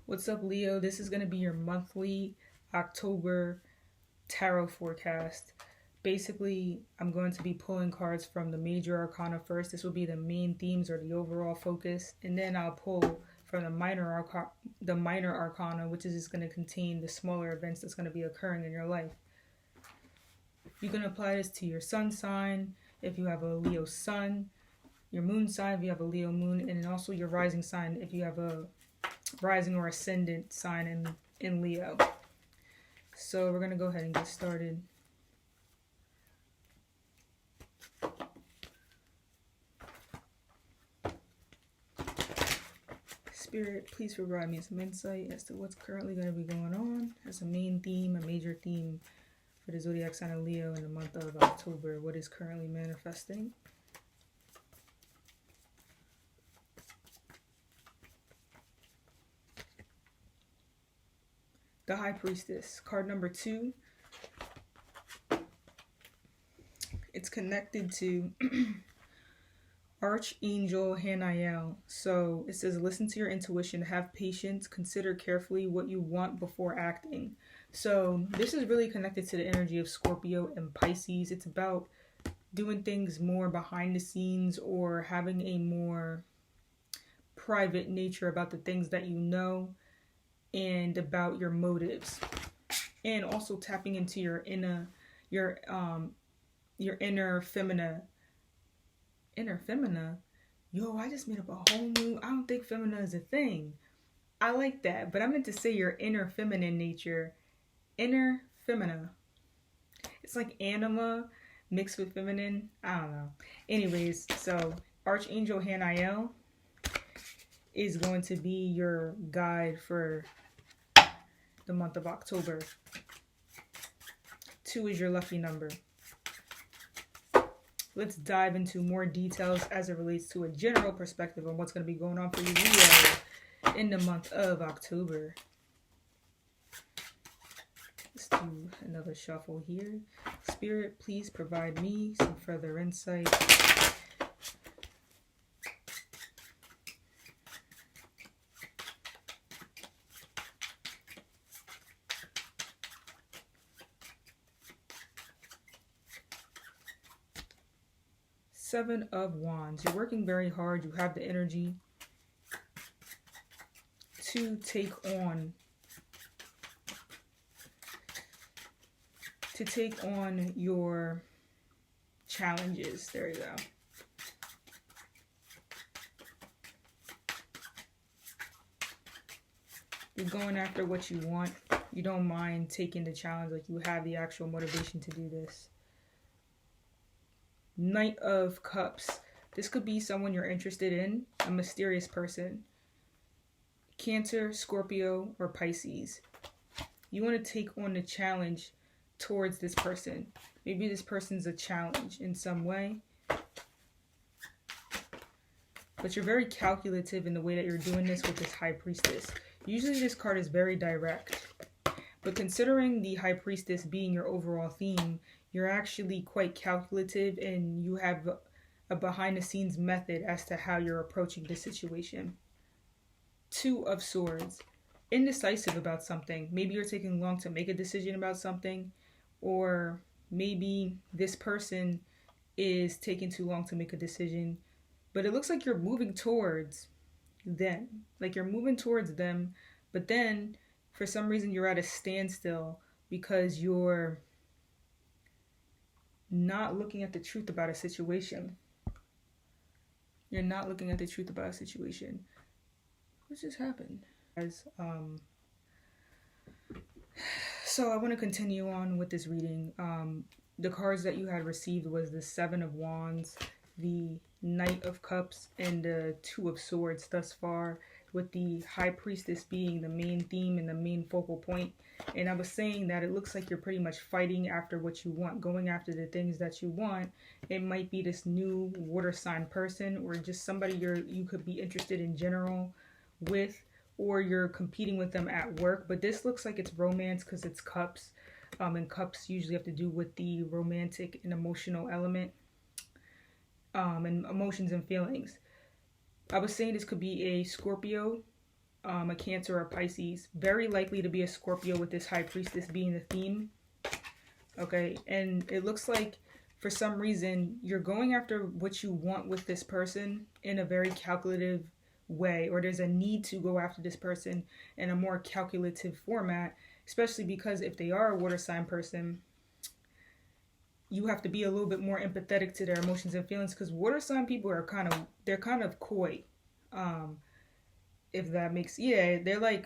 What's up, Leo? This is going to be your monthly October tarot forecast. Basically, I'm going to be pulling cards from the major arcana first. This will be the main themes or the overall focus, and then I'll pull from the minor arcana, which is just going to contain the smaller events that's going to be occurring in your life. You can apply this to your sun sign if you have a Leo sun, your moon sign if you have a Leo moon, and also your rising sign if you have a rising or ascendant sign in Leo. So we're going to go ahead and get started. Spirit, please provide me some insight as to what's currently going to be going on as a main theme, a major theme for the zodiac sign of Leo in the month of October. What is currently manifesting? The High Priestess, card number 2. It's connected to Archangel Hanael. So it says, listen to your intuition, have patience, consider carefully what you want before acting. So this is really connected to the energy of Scorpio and Pisces. It's about doing things more behind the scenes or having a more private nature about the things that you know and about your motives, and also tapping into your inner femina. Yo, I just made up a whole new, I don't think femina is a thing. I like that, but I meant to say your inner feminine nature. Inner femina. It's like anima mixed with feminine. I don't know. Anyways, so Archangel Hanael is going to be your guide for the month of October. 2 is your lucky number. Let's dive into more details as it relates to a general perspective on what's going to be going on for you, Leo, in the month of October. Let's do another shuffle here. Spirit, please provide me some further insight. Seven of Wands. You're working very hard. You have the energy to take on your challenges. There you go. You're going after what you want. You don't mind taking the challenge. Like, you have the actual motivation to do this. Knight of Cups. This could be someone you're interested in, a mysterious person. Cancer, Scorpio, or Pisces. You want to take on the challenge towards this person. Maybe this person's a challenge in some way. But you're very calculative in the way that you're doing this with this High Priestess. Usually this card is very direct. But considering the High Priestess being your overall theme, you're actually quite calculative and you have a behind the scenes method as to how you're approaching this situation. 2 of Swords. Indecisive about something. Maybe you're taking long to make a decision about something, or maybe this person is taking too long to make a decision, but it looks like you're moving towards them. Like, you're moving towards them, but then for some reason you're at a standstill because you're not looking at the truth about a situation. You're not looking at the truth about a situation. What just happened? So I want to continue on with this reading. The cards that you had received was the 7 of Wands, the Knight of Cups, and the 2 of Swords thus far, with the High Priestess being the main theme and the main focal point. And I was saying that it looks like you're pretty much fighting after what you want, going after the things that you want. It might be this new water sign person, or just somebody you could be interested in general with, or you're competing with them at work. But this looks like it's romance because it's cups, and cups usually have to do with the romantic and emotional element, and emotions and feelings. I was saying this could be a Scorpio a Cancer or Pisces. Very likely to be a Scorpio with this High Priestess being the theme. Okay, and it looks like for some reason you're going after what you want with this person in a very calculative way, or there's a need to go after this person in a more calculative format, especially because if they are a water sign person, you have to be a little bit more empathetic to their emotions and feelings, because water sign people are kind of coy. If that makes, yeah, they're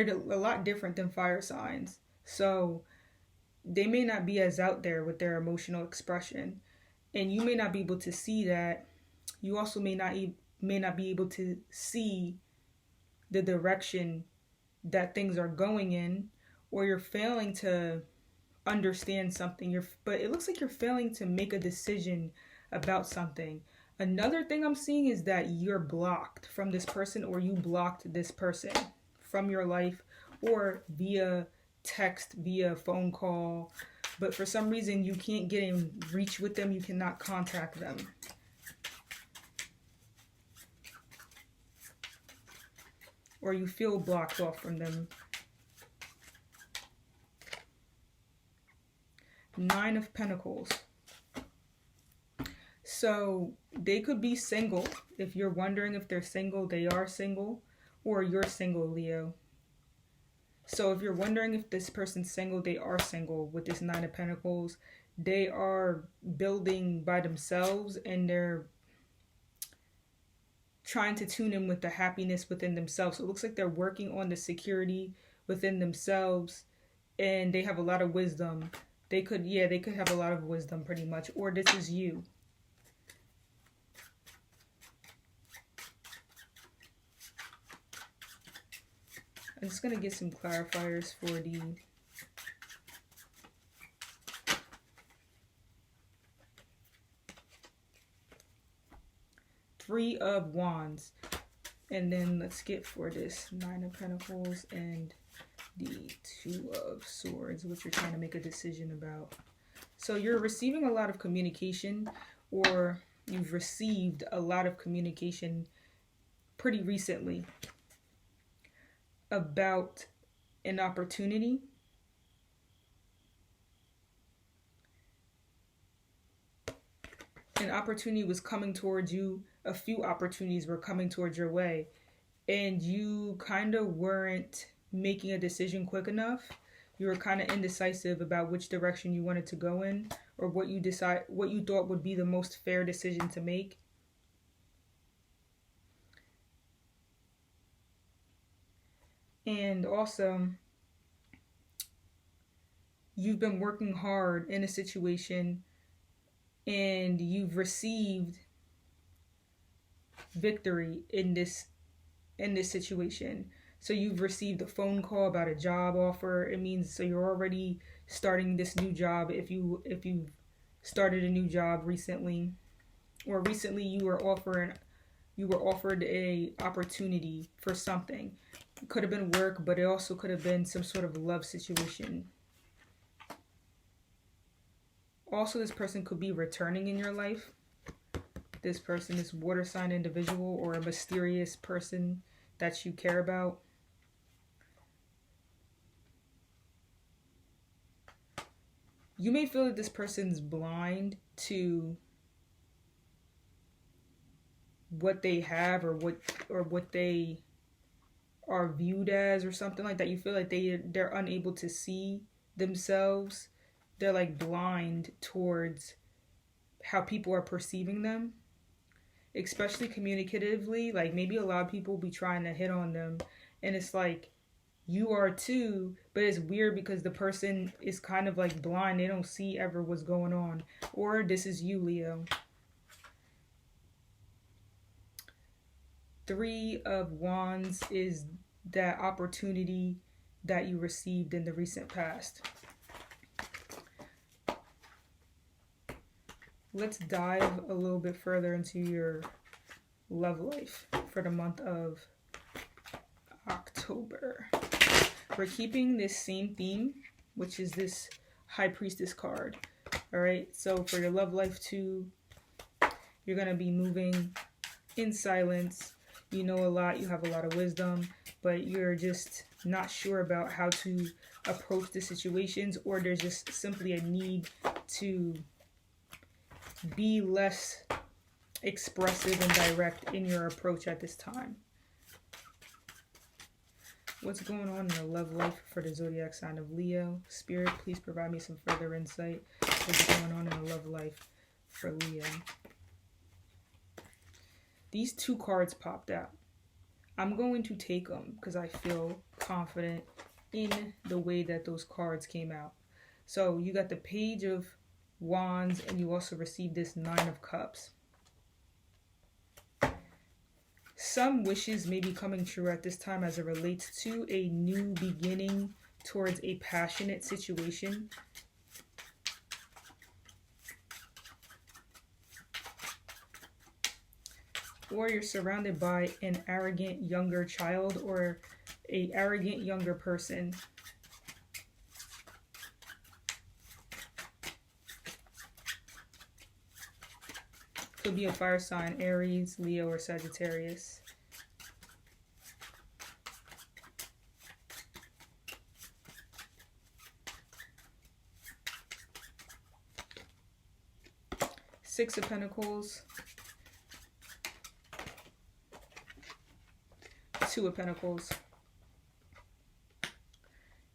a lot different than fire signs. So they may not be as out there with their emotional expression, and you may not be able to see that. You also may not be able to see the direction that things are going in, or you're failing to understand something. But it looks like you're failing to make a decision about something. Another thing I'm seeing is that you're blocked from this person, or you blocked this person from your life, or via text, via phone call. But for some reason, you can't get in reach with them. You cannot contact them. Or you feel blocked off from them. 9 of Pentacles. So they could be single. If you're wondering if they're single, they are single. Or you're single, Leo. So if you're wondering if this person's single, they are single with this 9 of Pentacles. They are building by themselves, and they're trying to tune in with the happiness within themselves. So it looks like they're working on the security within themselves, and they have a lot of wisdom. They could have a lot of wisdom pretty much. Or this is you. I'm just going to get some clarifiers for the Three of Wands. And then let's get for this 9 of Pentacles and the 2 of Swords, which you're trying to make a decision about. So you're receiving a lot of communication, or you've received a lot of communication pretty recently about an opportunity. An opportunity was coming towards you. A few opportunities were coming towards your way, and you kind of weren't making a decision quick enough. You were kind of indecisive about which direction you wanted to go in, or what you thought would be the most fair decision to make. And also, you've been working hard in a situation, and you've received victory in this situation. So you've received a phone call about a job offer. It means, so you're already starting this new job. If you've started a new job recently, or recently you were offered a opportunity for something. It could have been work, but it also could have been some sort of love situation. Also, this person could be returning in your life. This person is water sign individual, or a mysterious person that you care about. You may feel that this person's blind to what they have, or what they are viewed as, or something like that. You feel like they're unable to see themselves. They're like blind towards how people are perceiving them, especially communicatively. Like maybe a lot of people be trying to hit on them, and it's like you are too, but it's weird because the person is kind of like blind. They don't see ever what's going on. Or this is you, Leo. 3 of Wands is that opportunity that you received in the recent past. Let's dive a little bit further into your love life for the month of October. We're keeping this same theme, which is this High Priestess card. All right, so for your love life too, you're going to be moving in silence. You know a lot, you have a lot of wisdom, but you're just not sure about how to approach the situations, or there's just simply a need to be less expressive and direct in your approach at this time. What's going on in the love life for the zodiac sign of Leo? Spirit, please provide me some further insight. What's going on in the love life for Leo? These two cards popped out. I'm going to take them because I feel confident in the way that those cards came out. So you got the Page of Wands, and you also received this Nine of Cups. Some wishes may be coming true at this time as it relates to a new beginning towards a passionate situation. Or you're surrounded by an arrogant younger child or a arrogant younger person. Could be a fire sign, Aries, Leo, or Sagittarius. Six of Pentacles. Two of Pentacles.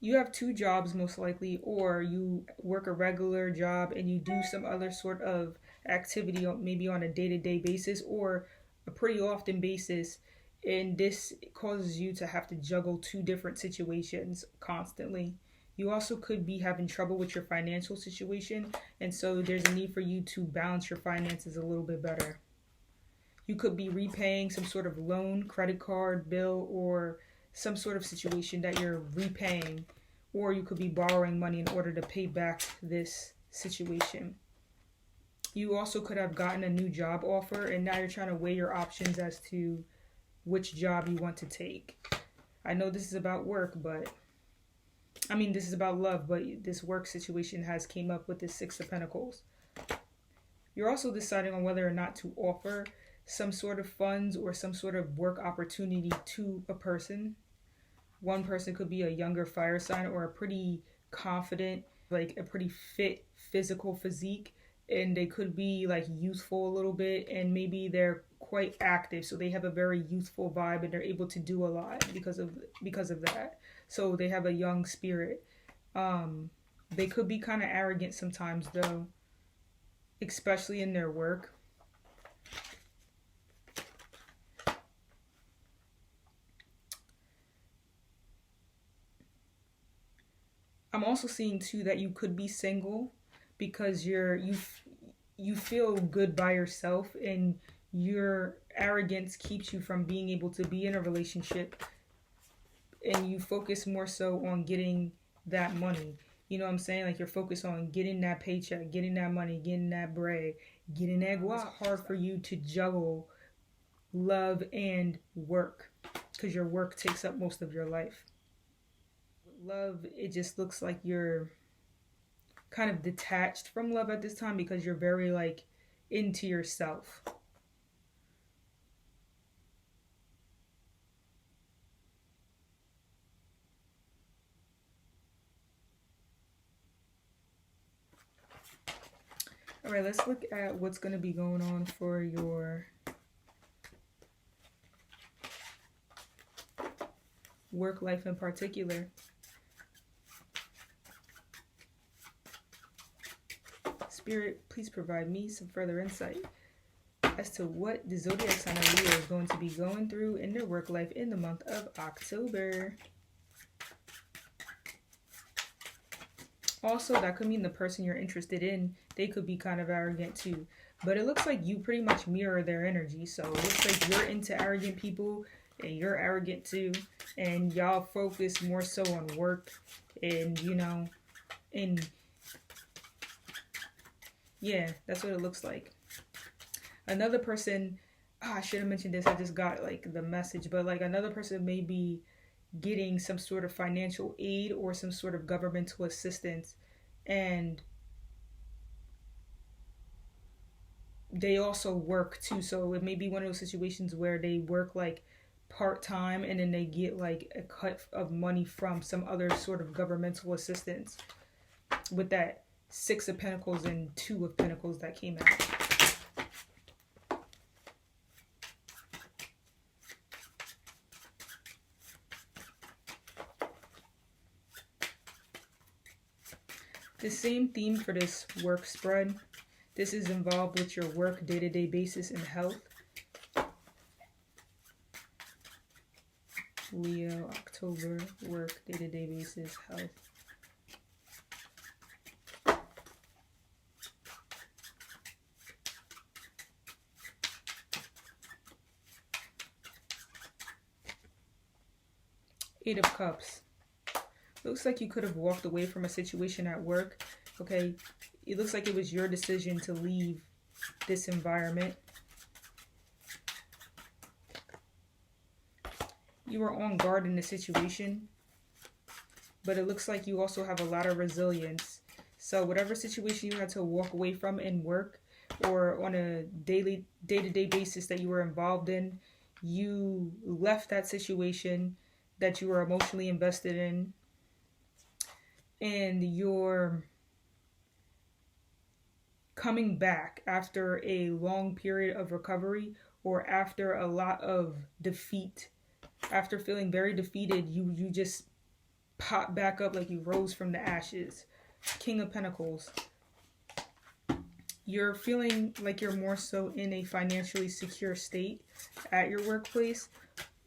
You have two jobs most likely, or you work a regular job and you do some other sort of activity, maybe on a day-to-day basis or a pretty often basis, and this causes you to have to juggle two different situations constantly. You also could be having trouble with your financial situation, and so there's a need for you to balance your finances a little bit better. You could be repaying some sort of loan, credit card, bill, or some sort of situation that you're repaying, or you could be borrowing money in order to pay back this situation. You also could have gotten a new job offer, and now you're trying to weigh your options as to which job you want to take. I know this is about work, but this is about love, but this work situation has came up with this Six of Pentacles. You're also deciding on whether or not to offer some sort of funds or some sort of work opportunity to a person. One person could be a younger fire sign or a pretty confident, like a pretty fit physical physique, and they could be like youthful a little bit, and maybe they're quite active, so they have a very youthful vibe and they're able to do a lot because of that. So they have a young spirit. They could be kind of arrogant sometimes though, especially in their work. I'm also seeing too that you could be single because you feel good by yourself, and your arrogance keeps you from being able to be in a relationship, and you focus more so on getting that money. You know what I'm saying? Like you're focused on getting that paycheck, getting that money, getting that bread, getting that guap. It's hard for you to juggle love and work because your work takes up most of your life. Love, it just looks like you're kind of detached from love at this time because you're very like into yourself. All right, let's look at what's going to be going on for your work life in particular. Spirit, please provide me some further insight as to what the zodiac sign of Leo is going to be going through in their work life in the month of October. Also, that could mean the person you're interested in, they could be kind of arrogant too. But it looks like you pretty much mirror their energy. So it looks like you're into arrogant people and you're arrogant too. And y'all focus more so on work and, yeah, that's what it looks like. Another person, I should have mentioned this, I just got like the message, but like another person may be getting some sort of financial aid or some sort of governmental assistance, and they also work too. So it may be one of those situations where they work like part-time and then they get like a cut of money from some other sort of governmental assistance with that Six of Pentacles and Two of Pentacles that came out. The same theme for this work spread. This is involved with your work, day-to-day basis, and health. Leo, October, work, day-to-day basis, health. Eight of Cups. Looks like you could have walked away from a situation at work. Okay, it looks like it was your decision to leave this environment. You were on guard in the situation, but it looks like you also have a lot of resilience. So whatever situation you had to walk away from in work or on a day-to-day basis that you were involved in, you left that situation that you were emotionally invested in, and you're coming back after a long period of recovery or after a lot of defeat. After feeling very defeated, you just pop back up like you rose from the ashes. King of Pentacles. You're feeling like you're more so in a financially secure state at your workplace,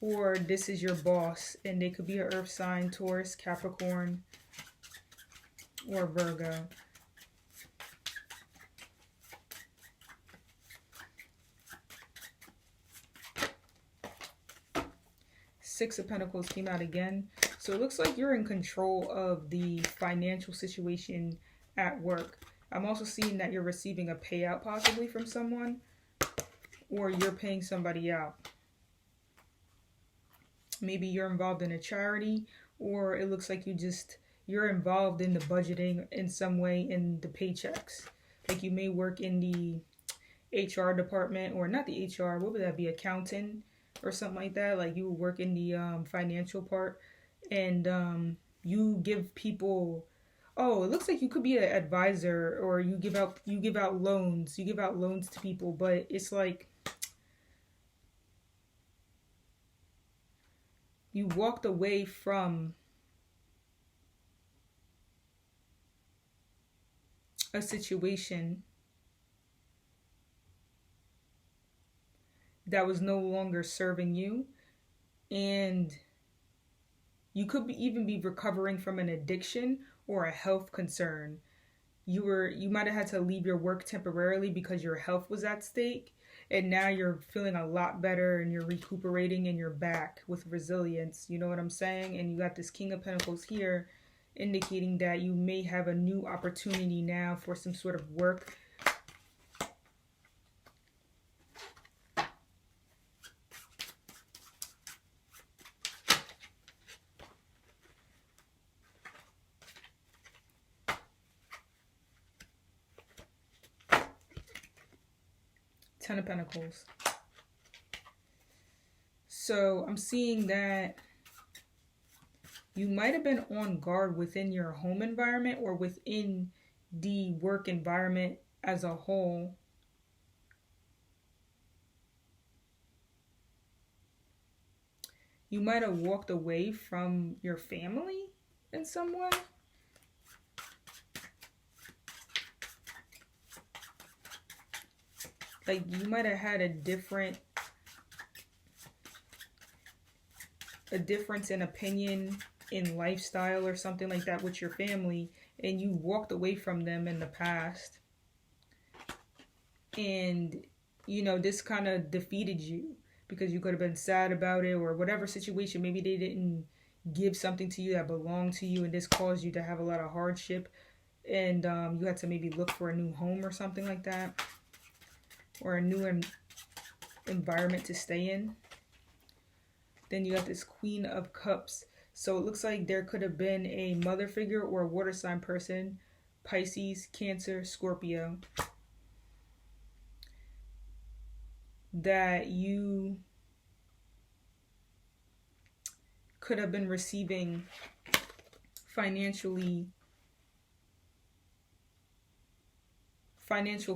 or this is your boss, and they could be an earth sign, Taurus, Capricorn, or Virgo. Six of Pentacles came out again. So it looks like you're in control of the financial situation at work. I'm also seeing that you're receiving a payout possibly from someone, or you're paying somebody out. Maybe you're involved in a charity, or it looks like you're involved in the budgeting in some way in the paychecks. Like you may work in the HR department, or not the HR, what would that be, accountant or something like that. Like you work in the financial part, and you give people, oh, it looks like you could be an advisor, or you give out loans to people, but it's like you walked away from a situation that was no longer serving you, and you could even be recovering from an addiction or a health concern. You might have had to leave your work temporarily because your health was at stake, and now you're feeling a lot better and you're recuperating and you're back with resilience. You know what I'm saying? And you got this King of Pentacles here indicating that you may have a new opportunity now for some sort of work. Ten of Pentacles. So I'm seeing that you might have been on guard within your home environment or within the work environment as a whole. You might have walked away from your family in some way. Like you might have had a difference in opinion, in lifestyle or something like that with your family, and you walked away from them in the past. And, you know, this kind of defeated you because you could have been sad about it or whatever situation. Maybe they didn't give something to you that belonged to you, and this caused you to have a lot of hardship, and you had to maybe look for a new home or something like that, or a new environment to stay in. Then you got this Queen of Cups. So it looks like there could have been a mother figure or a water sign person, Pisces, Cancer, Scorpio. that you could have been receiving financial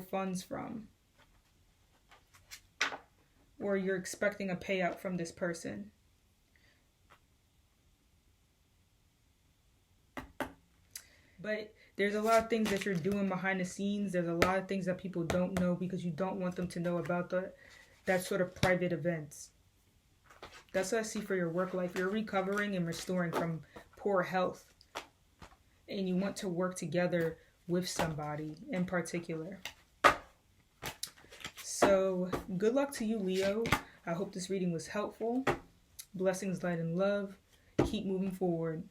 funds from, or you're expecting a payout from this person. But there's a lot of things that you're doing behind the scenes. There's a lot of things that people don't know because you don't want them to know about that sort of private events. That's what I see for your work life. You're recovering and restoring from poor health, and you want to work together with somebody in particular. So good luck to you, Leo. I hope this reading was helpful. Blessings, light, and love. Keep moving forward.